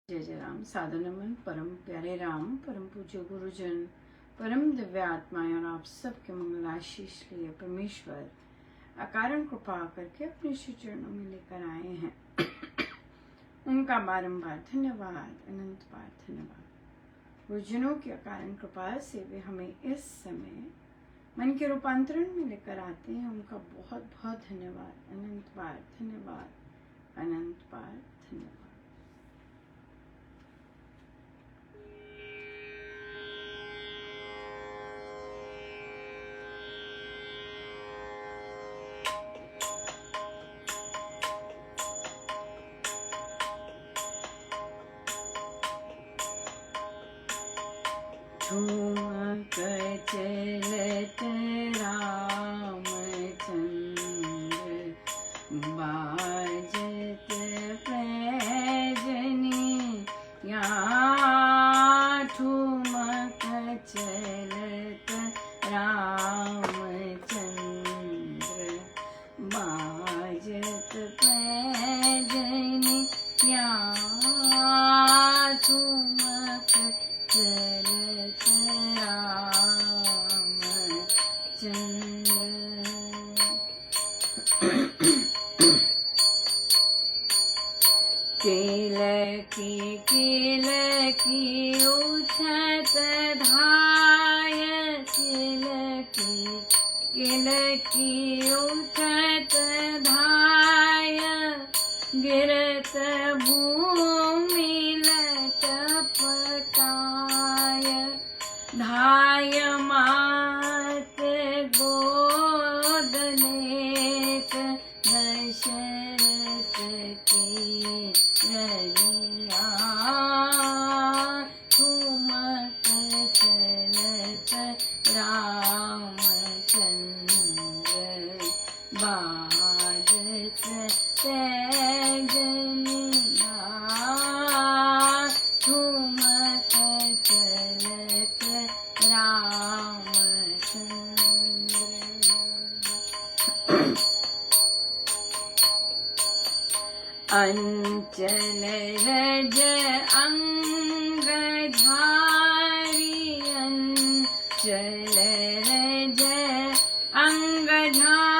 जय जय राम। साधु नमन परम प्यारे राम, परम पूज्य गुरुजन, परम दिव्य आत्माएं और आप सबके मंगलाशीष लिए परमेश्वर अकारण कृपा करके अपने श्री चरणों में लेकर आए हैं। उनका बारंबार धन्यवाद, अनंत बार धन्यवाद। गुरुजनों की अकारण कृपा से वे हमें इस समय मन के रूपांतरण में लेकर आते हैं। उनका बहुत बहुत धन्यवाद, अनंत बार धन्यवाद, अनंत बार धन्यवाद। ठुमक चलत रामचंद्र, बाजत पैजनिया। ठुमक चलत रामचंद्र, बाजत पैजनिया। ठुमक चलत किलकी किलकी उठत धाय, किलकी किलकी उठत धाय। गिरत भूमि लटपटाय, धाय मात गोद लेत दशरथ की रनिया। ठुमक चलत रामचंद्र, बाजत पैजनिया। ठुमक चलत रामचंद्र। अंचल रज अंगधारी, अंचल रज अंगधारी।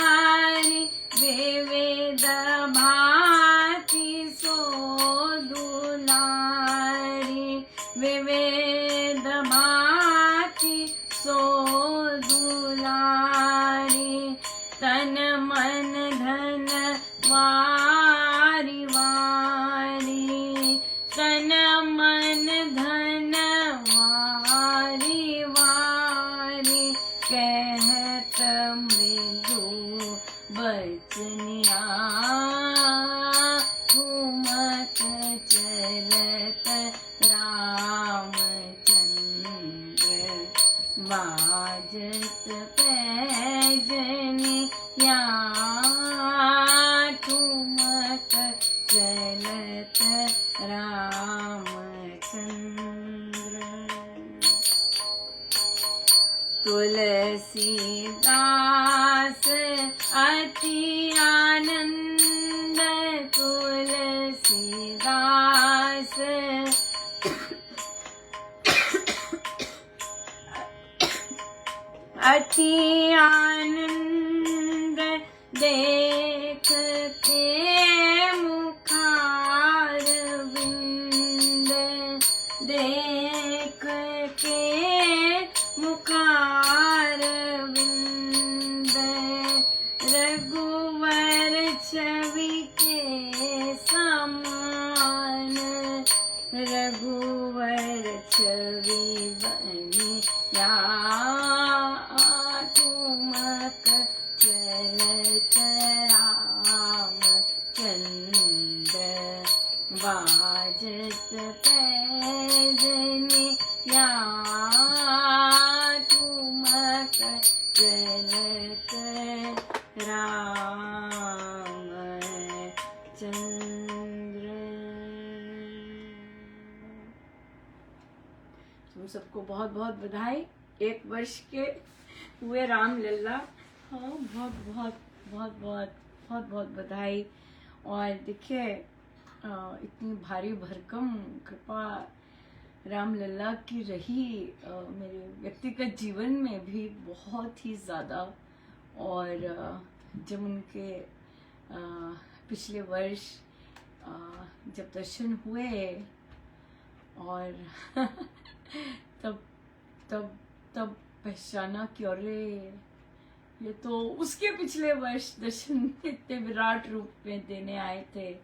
विविध भांति सो दुलारी, विविध भांति सो दुलारी। तन मन धन वारी वारी, तन मन धन वारी वारी। कहत मृदु बचनिया, ठुमक चलत रामचंद्र, बाजत पैजनिया। ठुमक चलत रामचंद्र। तुलसीदास अति आनंद, तुलसीदास अति आनंद। देख के मुखारविंद, देख के मुखारविंद। रघुवर छवि के समान, रघुवर छवि बनिया। ठुमक चलत रामचंद्र, बाजत पैजनिया। ठुमक चलत रामचंद्र। तुम सबको बहुत बहुत बधाई। 1 वर्ष के हुए रामलला। हाँ, बहुत बहुत बहुत बहुत बहुत बहुत बधाई। और देखिए इतनी भारी भरकम कृपा रामलला की रही मेरे व्यक्तिगत जीवन में भी बहुत ही ज़्यादा। और जब उनके पिछले वर्ष जब दर्शन हुए और तब तब तब पहचाना कि अरे ये तो उसके पिछले वर्ष दर्शन इतने विराट रूप में देने आए थे।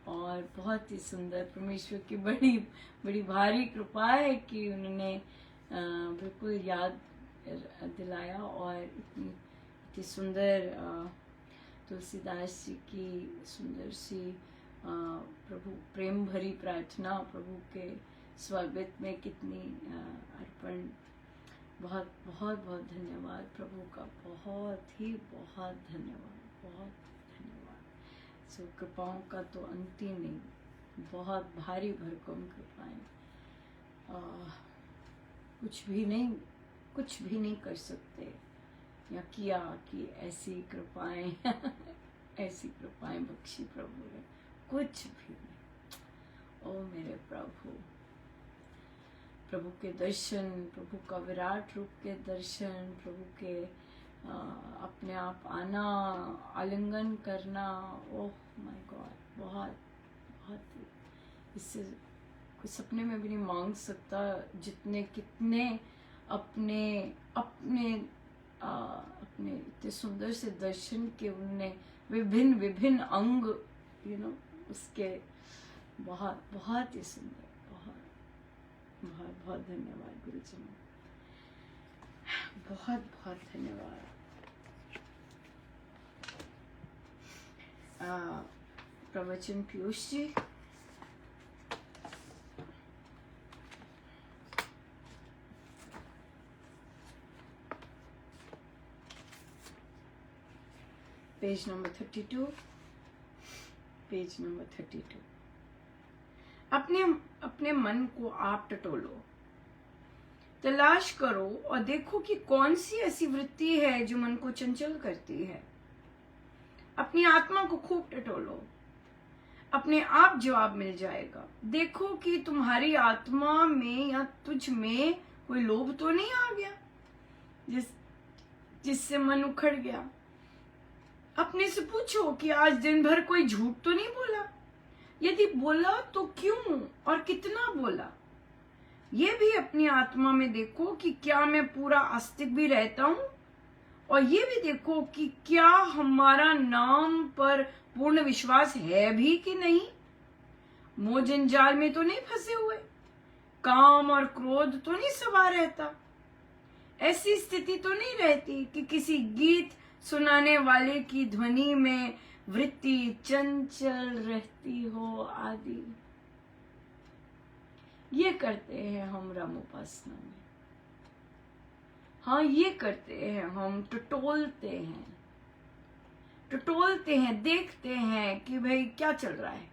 और बहुत ही सुंदर, परमेश्वर की बड़ी बड़ी भारी कृपा है कि उन्होंने बिल्कुल याद दिलाया। और इतनी सुंदर तुलसीदास जी की सुंदर सी प्रभु प्रेम भरी प्रार्थना, प्रभु के स्वागत में कितनी अर्पण। बहुत बहुत बहुत धन्यवाद प्रभु का, बहुत ही बहुत धन्यवाद, बहुत धन्यवाद। सो कृपाओं का तो अंत ही नहीं, बहुत भारी भरकम कृपाएं। कुछ भी नहीं कर सकते या किया कि ऐसी कृपाएं ऐसी कृपाएं बख्शी प्रभु ने, कुछ भी नहीं। ओ मेरे प्रभु, प्रभु के दर्शन, प्रभु का विराट रूप के दर्शन, प्रभु के अपने आप आना, आलिंगन करना, ओह माय गॉड, बहुत बहुत, इससे कोई सपने में भी नहीं मांग सकता जितने कितने अपने अपने अपने इतने सुंदर से दर्शन के उनने विभिन्न विभिन्न अंग उसके बहुत बहुत ही सुंदर। बहुत बहुत बहुत धन्यवाद गुरु जी, बहुत बहुत धन्यवाद। प्रवचन Piyush ji. Page number 32, page number 32। अपने मन को आप टटोलो, तलाश करो और देखो कि कौन सी ऐसी वृत्ति है जो मन को चंचल करती है। अपनी आत्मा को खूब टटोलो, अपने आप जवाब मिल जाएगा। देखो कि तुम्हारी आत्मा में या तुझ में कोई लोभ तो नहीं आ गया जिससे मन उखड़ गया। अपने से पूछो कि आज दिन भर कोई झूठ तो नहीं बोला, यदि बोला तो क्यों और कितना बोला। ये भी अपनी आत्मा में देखो कि क्या मैं पूरा आस्तिक भी रहता हूं, और ये भी देखो कि क्या हमारा नाम पर पूर्ण विश्वास है भी कि नहीं। मोह जंजाल में तो नहीं फंसे हुए, काम और क्रोध तो नहीं सवार रहता। ऐसी स्थिति तो नहीं रहती कि किसी गीत सुनाने वाले की ध्वनि में वृत्ति चंचल रहती हो आदि। ये करते हैं हम राम उपासना में। हाँ, ये करते हैं हम, टटोलते हैं, देखते हैं कि भाई क्या चल रहा है,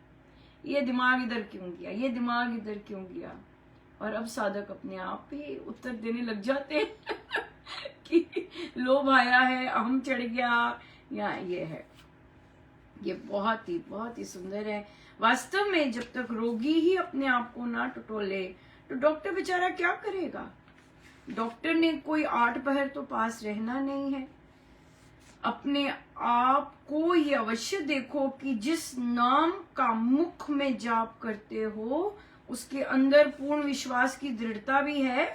ये दिमाग इधर क्यों गया, ये दिमाग इधर क्यों गया। और अब साधक अपने आप ही उत्तर देने लग जाते हैं कि लोभ आया है, अहम चढ़ गया, या ये है। ये बहुत ही सुंदर है। वास्तव में जब तक रोगी ही अपने आप को ना टटोले तो डॉक्टर बेचारा क्या करेगा। डॉक्टर ने कोई 8 पहर तो पास रहना नहीं है। अपने आप को ये अवश्य देखो कि जिस नाम का मुख में जाप करते हो उसके अंदर पूर्ण विश्वास की दृढ़ता भी है।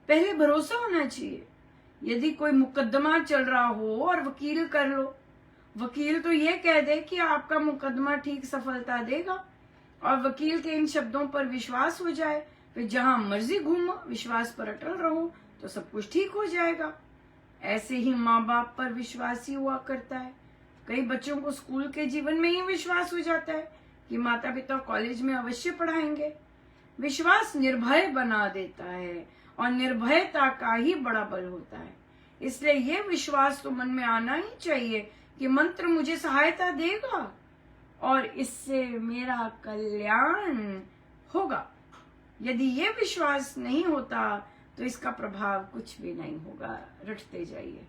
पहले भरोसा होना चाहिए। यदि कोई मुकदमा चल रहा हो और वकील कर लो, वकील तो ये कह दे कि आपका मुकदमा ठीक सफलता देगा, और वकील के इन शब्दों पर विश्वास हो जाए, फिर जहां मर्जी घूमो विश्वास पर अटल रहो तो सब कुछ ठीक हो जाएगा। ऐसे ही माँ बाप पर विश्वास ही हुआ करता है। कई बच्चों को स्कूल के जीवन में ही विश्वास हो जाता है कि माता पिता कॉलेज में अवश्य पढ़ाएंगे। विश्वास निर्भय बना देता है और निर्भयता का ही बड़ा बल होता है। इसलिए ये विश्वास तो मन में आना ही चाहिए कि मंत्र मुझे सहायता देगा और इससे मेरा कल्याण होगा। यदि ये विश्वास नहीं होता तो इसका प्रभाव कुछ भी नहीं होगा। रटते जाइए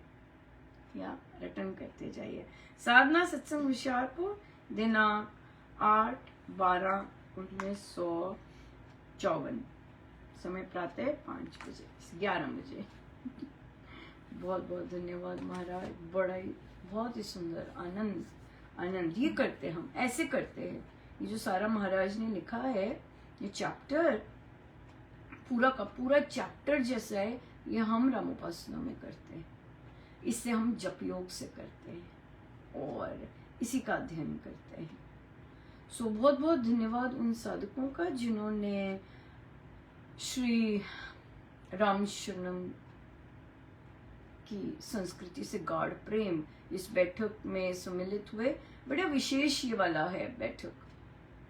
या रटन करते जाइए। साधना सत्संग होशियारपुर दिनांक 8/12/1954, समय प्रातः 5 बजे 11 बजे। बहुत बहुत धन्यवाद महाराज, बड़ा ही बहुत ही सुंदर, आनंद आनंद। ये करते हम, ऐसे करते हैं। ये जो सारा महाराज ने लिखा है, ये चैप्टर पूरा का पूरा चैप्टर जैसा है, ये हम रामोपासना में करते हैं। इससे हम जप योग से करते हैं और इसी का अध्ययन करते हैं। सो बहुत बहुत धन्यवाद उन साधकों का जिन्होंने श्री रामशरणम की संस्कृति से गाढ़ प्रेम इस बैठक में सम्मिलित हुए। बड़ा विशेष ये वाला है बैठक,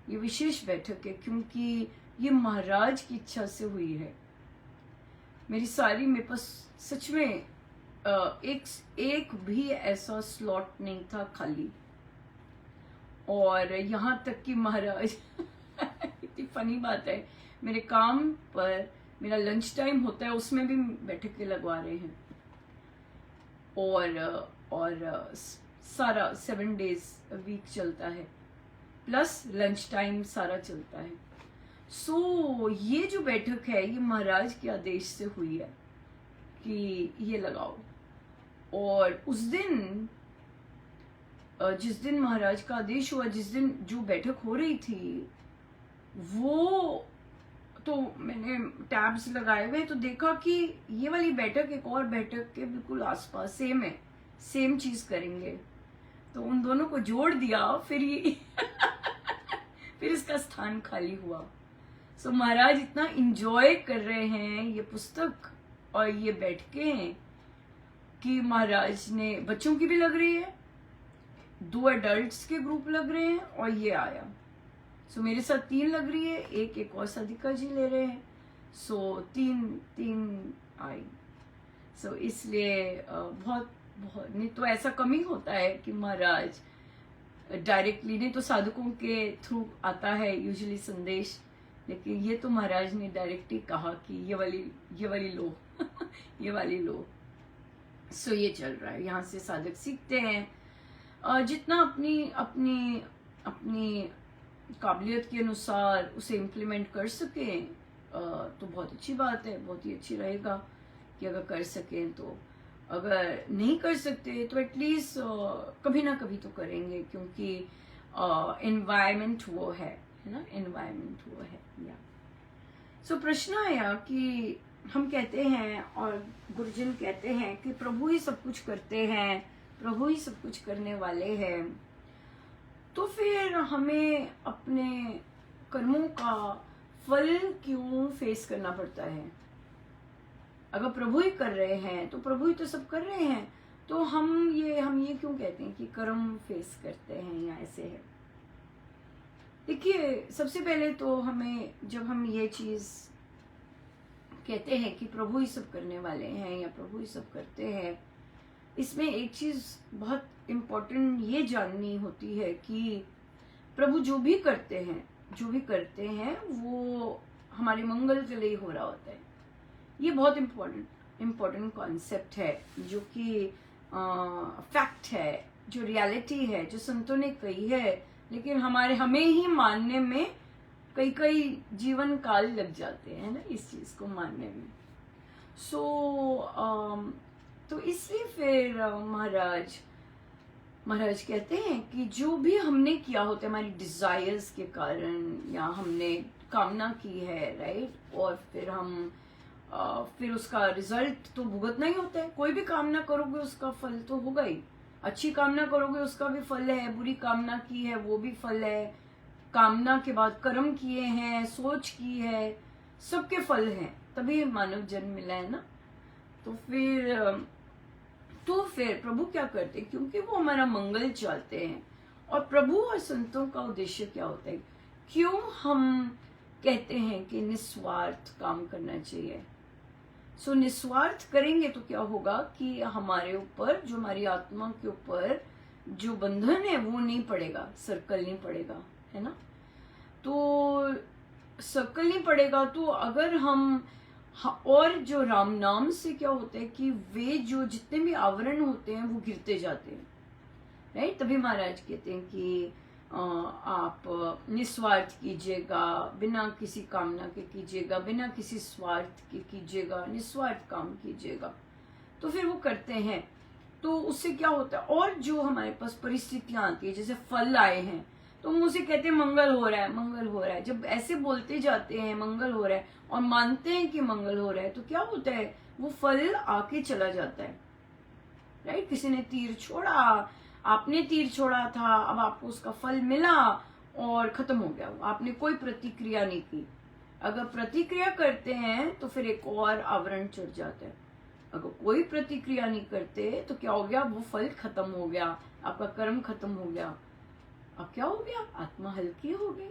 ये विशेष बैठक है क्योंकि ये महाराज की इच्छा से हुई है। मेरे पास सच में एक भी ऐसा स्लॉट नहीं था खाली। और यहाँ तक कि महाराज इतनी फनी बात है, मेरे काम पर मेरा लंच टाइम होता है, उसमें भी बैठकें लगवा रहे हैं। और सारा 7 days वीक चलता है, प्लस लंच टाइम सारा चलता है। सो ये जो बैठक है, ये महाराज के आदेश से हुई है कि ये लगाओ। और उस दिन जिस दिन महाराज का आदेश हुआ, जिस दिन जो बैठक हो रही थी, वो तो मैंने टैब्स लगाए हुए तो देखा कि ये वाली बैठक एक और बैठक के बिल्कुल आसपास सेम है, सेम चीज करेंगे। तो उन दोनों को जोड़ दिया, फिर ये फिर इसका स्थान खाली हुआ। सो महाराज इतना इंजॉय कर रहे हैं ये पुस्तक और ये बैठकें कि महाराज ने, बच्चों की भी लग रही है, 2 एडल्ट्स के ग्रुप लग रहे हैं और ये आया। सो मेरे साथ 3 लग रही है, एक और साधिका जी ले रहे हैं। सो 3 आई। सो इसलिए बहुत बहुत, नहीं तो ऐसा कम ही होता है कि महाराज डायरेक्टली, नहीं तो साधकों के थ्रू आता है यूजुअली संदेश, लेकिन ये तो महाराज ने डायरेक्टली कहा कि ये वाली लो ये वाली लो। सो ये चल रहा है, यहाँ से साधक सीखते हैं जितना अपनी काबिलियत के अनुसार उसे इम्प्लीमेंट कर सकें तो बहुत अच्छी बात है, बहुत ही अच्छी रहेगा कि अगर कर सकें तो। अगर नहीं कर सकते तो एटलीस्ट कभी ना कभी तो करेंगे, क्योंकि एनवायरमेंट वो है ना, एनवायरमेंट वो है। या सो प्रश्न आया कि हम कहते हैं और गुरुजन कहते हैं कि प्रभु ही सब कुछ करते हैं, प्रभु ही सब कुछ करने वाले हैं, तो फिर हमें अपने कर्मों का फल क्यों फेस करना पड़ता है? अगर प्रभु ही कर रहे हैं तो प्रभु ही तो सब कर रहे हैं, तो हम ये क्यों कहते हैं कि कर्म फेस करते हैं या ऐसे है? देखिए, सबसे पहले तो हमें, जब हम ये चीज कहते हैं कि प्रभु ही सब करने वाले हैं या प्रभु ही सब करते हैं, इसमें एक चीज बहुत इम्पोर्टेंट ये जाननी होती है कि प्रभु जो भी करते हैं वो हमारे मंगल के लिए हो रहा होता है। ये बहुत इम्पोर्टेंट कॉन्सेप्ट है, जो कि फैक्ट है, जो रियलिटी है, जो संतों ने कही है, लेकिन हमें ही मानने में कई जीवन काल लग जाते हैं ना इस चीज को मानने में। तो इसलिए फिर महाराज कहते हैं कि जो भी हमने किया होता है हमारी डिजायर्स के कारण, या हमने कामना की है, राइट, और फिर उसका रिजल्ट तो भुगतना ही होता है। कोई भी कामना करोगे उसका फल तो होगा ही। अच्छी कामना करोगे उसका भी फल है, बुरी कामना की है वो भी फल है, कामना के बाद कर्म किए हैं, सोच की है, सबके फल हैं, तभी मानव जन्म मिला है ना। तो फिर प्रभु क्या करते हैं? क्योंकि वो हमारा मंगल चाहते हैं, और प्रभु और संतों का उद्देश्य क्या होता है? क्यों हम कहते हैं कि निस्वार्थ काम करना चाहिए? निस्वार्थ करेंगे तो क्या होगा कि हमारे ऊपर, जो हमारी आत्मा के ऊपर जो बंधन है वो नहीं पड़ेगा, सर्कल नहीं पड़ेगा, है ना। तो सर्कल नहीं पड़ेगा, तो अगर हम और जो राम नाम से क्या होता है कि वे जो जितने भी आवरण होते हैं वो गिरते जाते हैं, राइट। तभी महाराज कहते हैं कि आप निस्वार्थ कीजिएगा, बिना किसी कामना के कीजिएगा, बिना किसी स्वार्थ के कीजिएगा, निस्वार्थ काम कीजिएगा, तो फिर वो करते हैं। तो उससे क्या होता है, और जो हमारे पास परिस्थितियां आती है, जैसे फल आए हैं तो मुंह से कहते हैं मंगल हो रहा है, मंगल हो रहा है। जब ऐसे बोलते जाते हैं मंगल हो रहा है और मानते हैं कि मंगल हो रहा है, तो क्या होता है, वो फल आके चला जाता है। राइट, किसी ने तीर छोड़ा, आपने तीर छोड़ा था, अब आपको उसका फल मिला और खत्म हो गया, आपने कोई प्रतिक्रिया नहीं की। अगर प्रतिक्रिया करते हैं तो फिर एक और आवरण चढ़ जाता है। अगर कोई प्रतिक्रिया नहीं करते तो क्या हो गया, वो फल खत्म हो गया, आपका कर्म खत्म हो गया। अब क्या हो गया, आत्मा हल्की हो गई।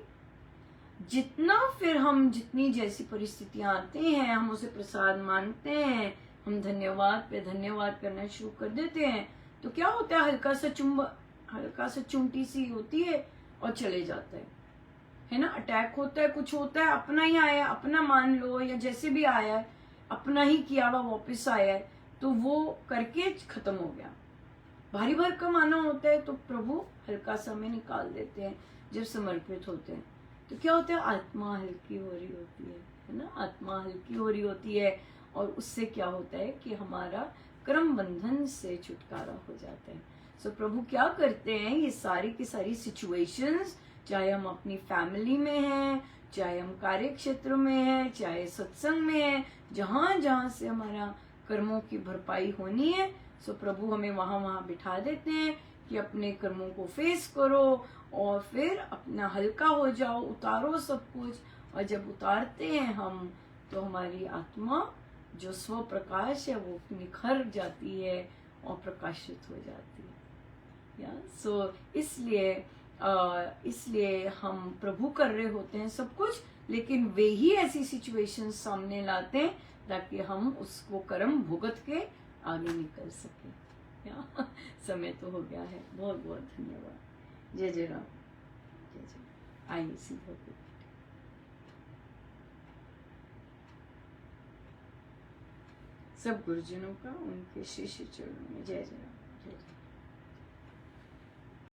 जितना फिर हम, जितनी जैसी परिस्थितियां आती हैं, हम उसे प्रसाद मानते हैं, हम धन्यवाद पे धन्यवाद करना शुरू कर देते हैं, तो क्या होता है, हल्का सा चुंटी सी होती है और चले जाता है ना। अटैक होता है, कुछ होता है, अपना ही आया, अपना मान लो, या जैसे भी आया है, अपना ही किया हुआ वापस आया है, तो वो करके खत्म हो गया। भारी भरकम आना होता है तो प्रभु हल्का सा में निकाल देते हैं जब समर्पित होते हैं। तो क्या होता है, आत्मा हल्की हो रही होती है ना, आत्मा हल्की हो रही होती है, और उससे क्या होता है कि हमारा कर्म बंधन से छुटकारा हो जाता है। सो प्रभु क्या करते हैं, ये सारी की सारी सिचुएशंस, चाहे हम अपनी फैमिली में हैं, चाहे हम कार्य क्षेत्र में हैं, चाहे सत्संग में हैं, जहां जहां से हमारा कर्मों की भरपाई होनी है, सो प्रभु हमें वहां वहां बिठा देते हैं कि अपने कर्मों को फेस करो और फिर अपना हल्का हो जाओ, उतारो सब कुछ। और जब उतारते हैं हम, तो हमारी आत्मा जो स्व प्रकाश है वो निखर जाती है और प्रकाशित हो जाती है। या सो इसलिए हम प्रभु कर रहे होते हैं सब कुछ, लेकिन वे ही ऐसी सिचुएशन सामने लाते हैं ताकि हम उसको कर्म भुगत के आगे निकल सके। या समय तो हो गया है, बहुत बहुत धन्यवाद। जय जय राम, जय जय। आइए सीधा पे सब गुरुजनों का उनके शिष्य चरणों में जय जय राम।